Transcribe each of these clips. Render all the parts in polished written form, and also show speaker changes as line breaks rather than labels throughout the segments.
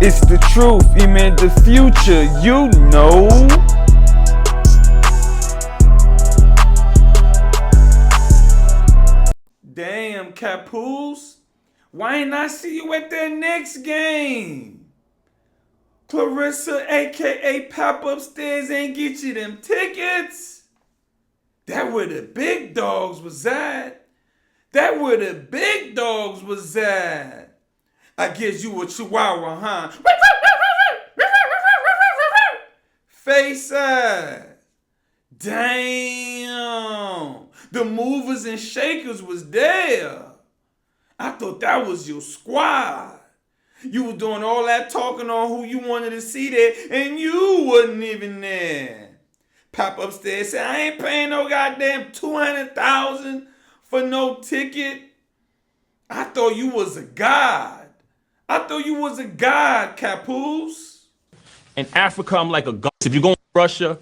It's the truth, man, the future, you know. Damn, Papoose, why ain't I see you at that Knicks game? Claressa, aka Pop Upstairs, ain't get you them tickets. That where the big dogs was at. That where the big dogs was at. I guess you a Chihuahua, huh? Face ass. Damn. The movers and shakers was there. I thought that was your squad. You was doing all that talking on who you wanted to see there, and you wasn't even there. Pop Upstairs said, I ain't paying no goddamn $200,000 for no ticket. I thought you was a god. I thought you was a god, Papoose.
In Africa, I'm like a god. If you go to Russia,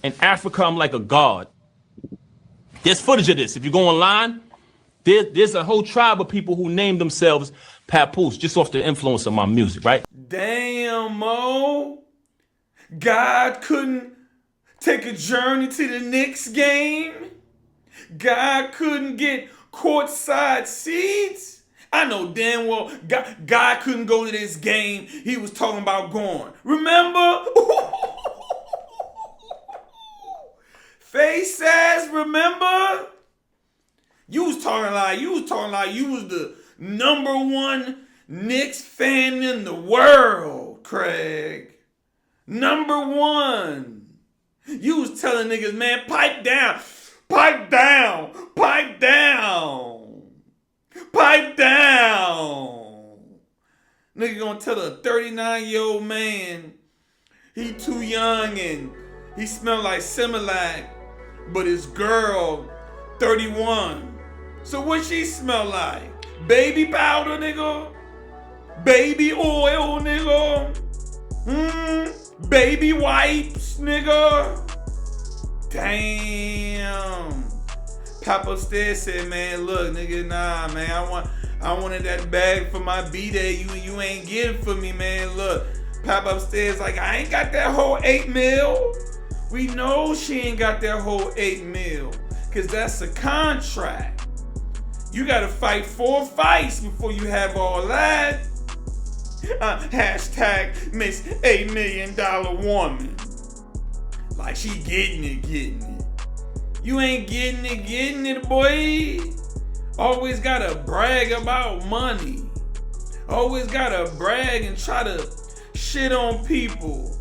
in Africa, I'm like a god. There's footage of this. If you go online, there's a whole tribe of people who named themselves Papoose just off the influence of my music, right?
Damn, Mo. God couldn't take a journey to the Knicks game? God couldn't get courtside seats? I know damn well God couldn't go to this game he was talking about going. Remember? Face ass, remember? You was talking like you was the number one Knicks fan in the world, Craig. Number one. You was telling niggas, man, pipe down. Pipe down. Pipe down. Pipe down. Nigga gonna tell a 39-year-old man he too young and he smell like Similac, but his girl 31. So what she smell like? Baby powder, nigga? Baby oil, nigga? Baby wipes, nigga? Damn. Pop Upstairs said, man, look, nigga, nah, man, I wanted that bag for my B-Day. You ain't getting for me, man. Look, Pop Upstairs like, I ain't got that whole 8 mil. We know she ain't got that whole 8 mil, cause that's a contract. You gotta fight 4 fights before you have all that. Hashtag Miss $8 million woman. Like she getting it. You ain't getting it, boy. Always gotta brag about money. Always gotta brag and try to shit on people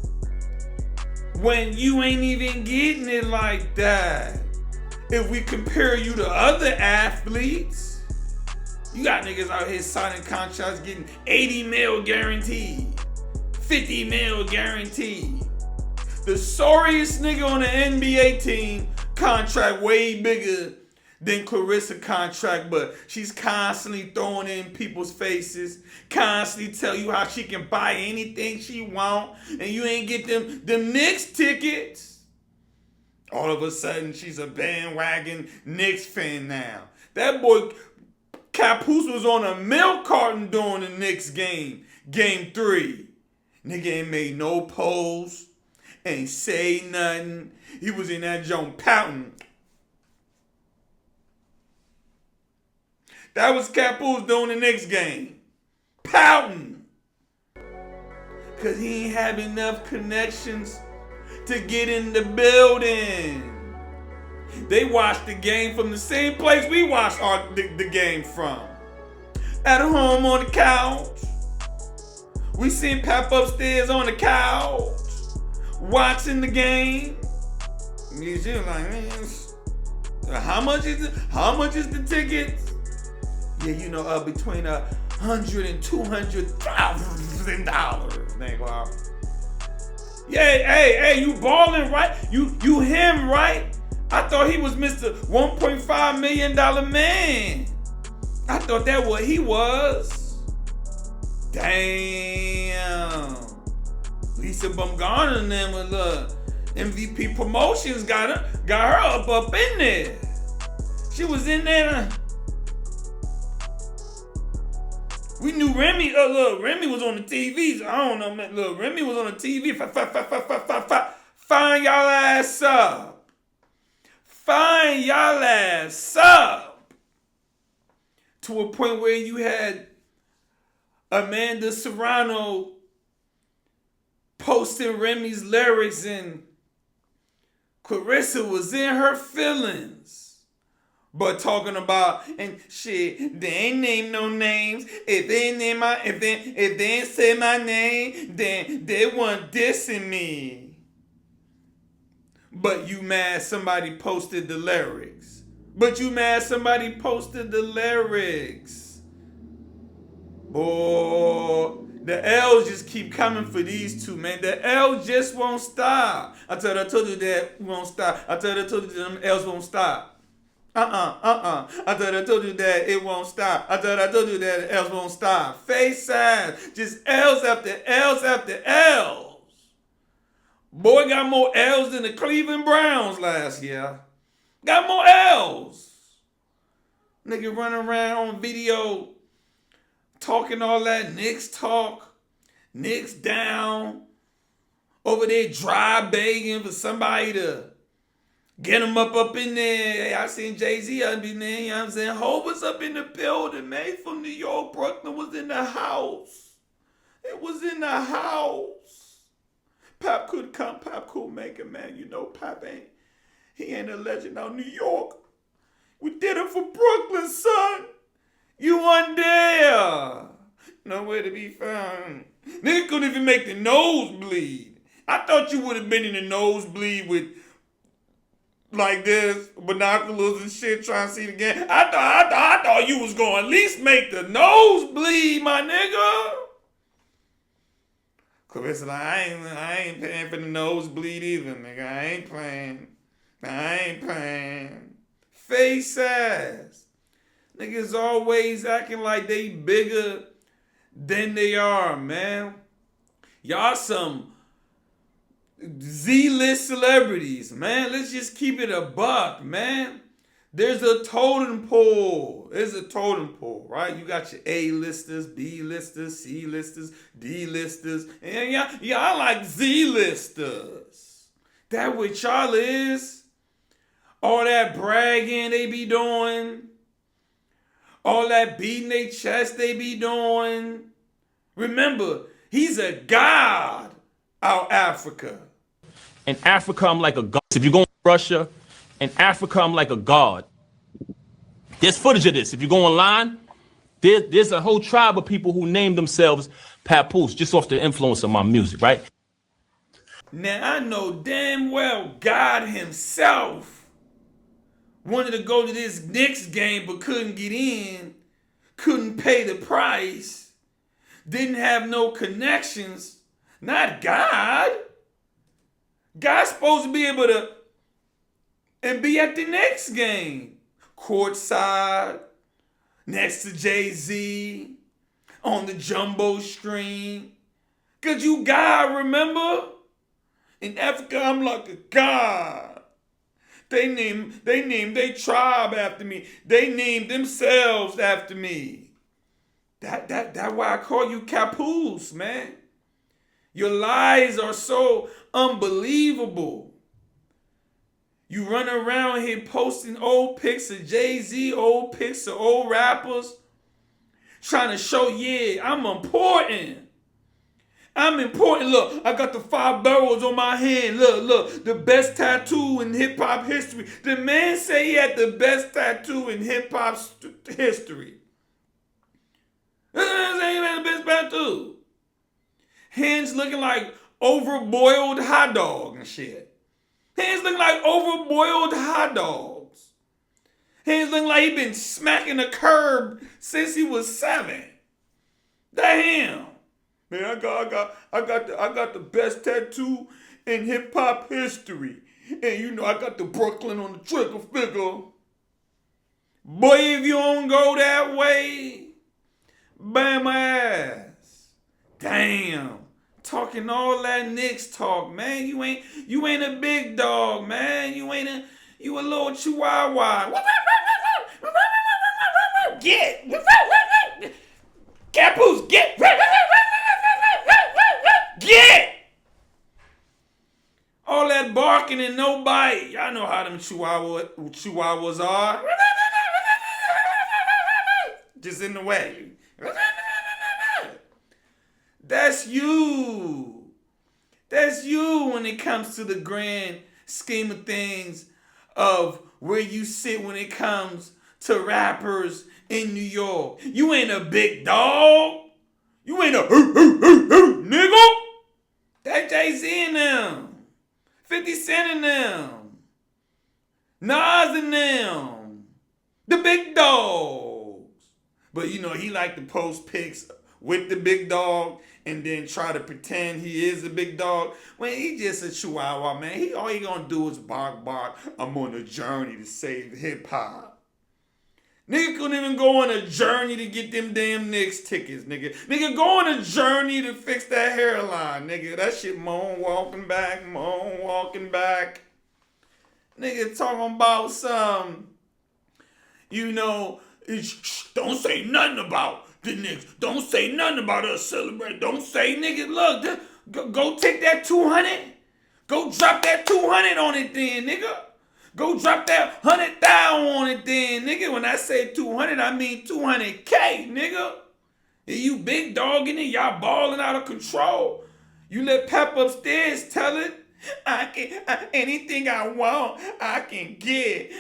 when you ain't even getting it like that. If we compare you to other athletes, you got niggas out here signing contracts getting 80 mil guaranteed, 50 mil guaranteed. The sorriest nigga on the NBA team contract way bigger than Claressa contract, but she's constantly throwing it in people's faces, constantly tell you how she can buy anything she want, and you ain't get them Knicks tickets. All of a sudden, she's a bandwagon Knicks fan now. That boy Papoose was on a milk carton during the Knicks game 3. Nigga ain't made no pose, ain't say nothing. He was in that joint pouting. That was Papoose doing the Knicks game. Pouting. Cause he ain't have enough connections to get in the building. They watched the game from the same place we watched the game from. At home on the couch. We seen Pop Upstairs on the couch. Watching the game. You like, man, how much is it? How much is the tickets? Yeah, you know, between $100,000 and $200,000. Nigga. Yeah, hey, you balling, right? You him, right? I thought he was Mr. $1.5 million man. I thought that what he was. Damn. Lisa Bumgarner and them with MVP Promotions got her up in there. She was in there. We knew Remy. Look, Remy was on the TV. So I don't know, man. Look, Remy was on the TV. Find y'all ass up. Find y'all ass up. To a point where you had Amanda Serrano posting Remy's lyrics and Claressa was in her feelings. But talking about and shit, they ain't name no names. If they ain't say my name, then they weren't dissing me. But you mad somebody posted the lyrics. Boy, the L's just keep coming for these two, man. The L just won't stop. I told you that won't stop. I told you them L's won't stop. I told you that it won't stop. I told you that the L's won't stop. Face ass. Just L's after L's after L's. Boy got more L's than the Cleveland Browns last year. Got more L's. Nigga running around on video talking all that Knicks talk. Knicks down. Over there dry begging for somebody to get him up in there. I seen Jay-Z up in there, you know what I'm saying? Hope was up in the building, man. From New York. Brooklyn was in the house. It was in the house. Pap could come. Pap could make it, man. You know Pap he ain't a legend out New York. We did it for Brooklyn, son. You weren't there. Nowhere to be found. Nigga couldn't even make the nosebleed. I thought you would have been in the nosebleed with like this, binoculars and shit, trying to see the game. I thought you was going to at least make the nosebleed, my nigga. Claressa like, I ain't paying for the nosebleed either, nigga. I ain't paying. Face ass. Niggas always acting like they bigger than they are, man. Y'all some Z-list celebrities, man. Let's just keep it a buck, man. There's a totem pole. Right? You got your A-listers, B-listers, C-listers, D-listers, and y'all like Z-listers. That what y'all is? All that bragging they be doing. All that beating their chest they be doing. Remember, he's a god out Africa.
In Africa, I'm like a god. If you go to Russia, in Africa, I'm like a god. There's footage of this. If you go online, there's a whole tribe of people who name themselves Papoose just off the influence of my music, right?
Now, I know damn well God himself wanted to go to this Knicks game but couldn't get in, couldn't pay the price, didn't have no connections. Not God. God's supposed to be able to and be at the next game. Courtside, next to Jay-Z, on the jumbo screen. Cause you God, remember? In Africa, I'm like a god. They named their tribe after me. They named themselves after me. That's why I call you Papoose, man. Your lies are so unbelievable. You run around here posting old pics of Jay-Z, old pics of old rappers, trying to show, yeah, I'm important. I'm important. Look, I got the 5 boroughs on my hand. Look, the best tattoo in hip-hop history. The man say he had the best tattoo in hip-hop history. He had the best tattoo. Hands looking like overboiled hot dog and shit. Hands looking like overboiled hot dogs. Hands looking like he been smacking the curb since he was 7. Damn. Man, I got the best tattoo in hip hop history. And you know I got the Brooklyn on the trigger finger. Boy, if you don't go that way, bam my ass. Damn. Talking all that Knicks talk, man. You ain't a big dog, man. You a little Chihuahua. Get. Papoose, get. Get. All that barking and no bite. Y'all know how them Chihuahuas are. Just in the way. That's you. That's you when it comes to the grand scheme of things of where you sit when it comes to rappers in New York. You ain't a big dog. You ain't a nigga. That Jay-Z and them. 50 Cent and them. Nas and them. The big dogs. But you know, he like to post pics with the big dog and then try to pretend he is a big dog. When he just a Chihuahua, man. All he gonna do is bark, bark. I'm on a journey to save hip-hop. Nigga couldn't even go on a journey to get them damn Knicks tickets, nigga. Nigga, go on a journey to fix that hairline, nigga. That shit walking back. Nigga talking about some, you know, don't say nothing about the Knicks. Don't say nothing about us celebrating. Don't say, nigga, look, go take that 200. Go drop that 200 on it then, nigga. Go drop that 100,000 on it then, nigga. When I say 200, I mean 200K, nigga. And you big dogging it, y'all balling out of control. You let Pep upstairs tell it, anything I want, I can get.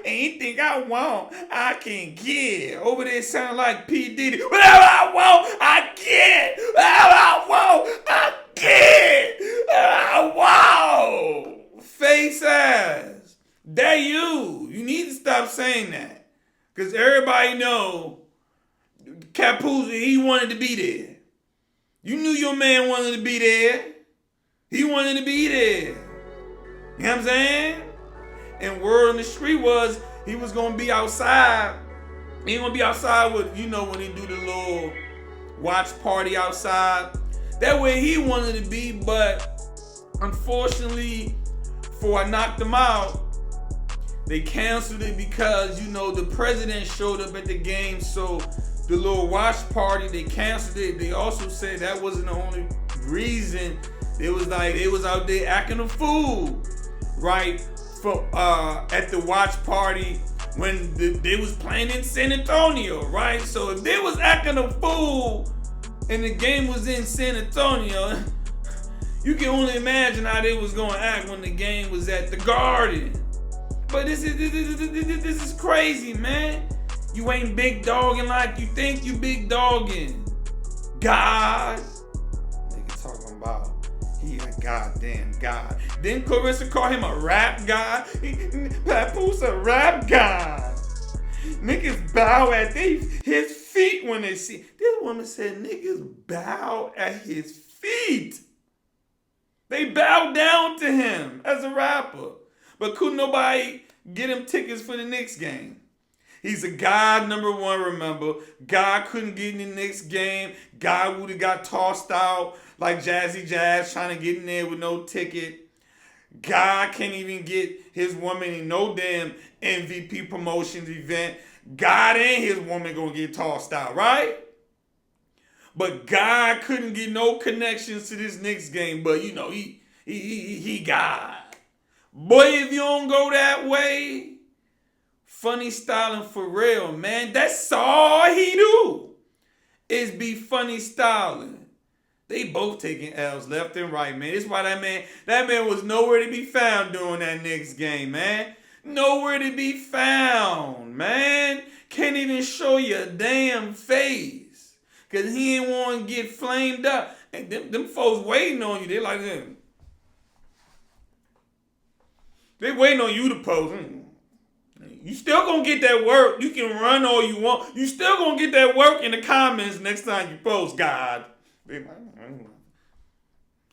Anything I want, I can get. Over there sound like P. Diddy. Whatever I want, I get. Whatever I want, I get. Whatever I want. Face ass. That you. You need to stop saying that. Because everybody know Papoose, he wanted to be there. You knew your man wanted to be there. He wanted to be there. You know what I'm saying? And word on the street was he was going to be outside. He going to be outside with, you know, when he do the little watch party outside. That way he wanted to be, but unfortunately, before I knocked him out, they canceled it because, you know, the president showed up at the game. So the little watch party, they canceled it. They also said that wasn't the only reason. It was like they was out there acting a fool, right? For at the watch party when they was playing in San Antonio, right? So if they was acting a fool and the game was in San Antonio, you can only imagine how they was gonna act when the game was at the Garden. But this is crazy, man. You ain't big dogging like you think you big dogging. God. Nigga talking about he a goddamn God. Then Claressa call him a rap god. Papoose a rap god. Niggas bow at his feet when they see. This woman said niggas bow at his feet. They bow down to him as a rapper. But couldn't nobody get him tickets for the Knicks game. He's a God, number one, remember. God couldn't get in the Knicks game. God would have got tossed out like Jazzy Jazz trying to get in there with no ticket. God can't even get his woman in no damn MVP promotions event. God and his woman gonna get tossed out, right? But God couldn't get no connections to this Knicks game. But you know, he God. Boy, if you don't go that way, funny styling for real, man. That's all he do is be funny styling. They both taking L's left and right, man. This is why that man was nowhere to be found during that Knicks game, man. Nowhere to be found, man. Can't even show you a damn face. Because he ain't want to get flamed up. And them folks waiting on you. They like them. They waiting on you to post. You still gonna get that work. You can run all you want. You still gonna get that work in the comments next time you post, God. They like,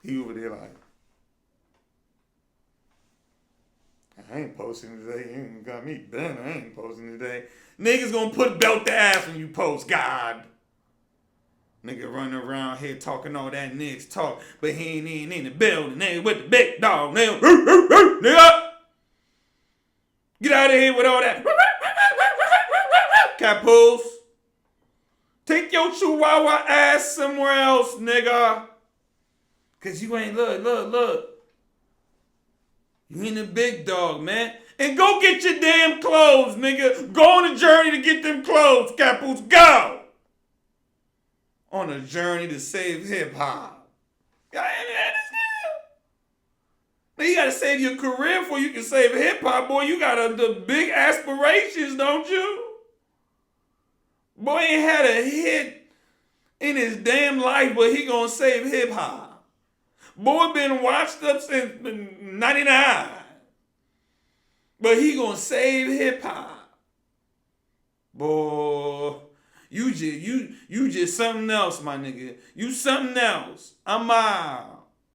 he over there like, I ain't posting today. You ain't got me bent. I ain't posting today. Niggas gonna put belt to ass when you post, God. Nigga running around here talking all that Knicks talk, but he ain't in the building. Nigga with the big dog. Nigga. Get out of here with all that. Papoose. Take your Chihuahua ass somewhere else, nigga. Cause you ain't, look. You ain't a big dog, man. And go get your damn clothes, nigga. Go on a journey to get them clothes, Papoose. Go! On a journey to save hip-hop. Y'all understand? Now you gotta save your career before you can save hip-hop, boy. You got the big aspirations, don't you? Boy ain't had a hit in his damn life, but he gonna save hip-hop. Boy been washed up since 99. But he gonna save hip-hop. Boy, you just something else, my nigga. You something else. I'm out.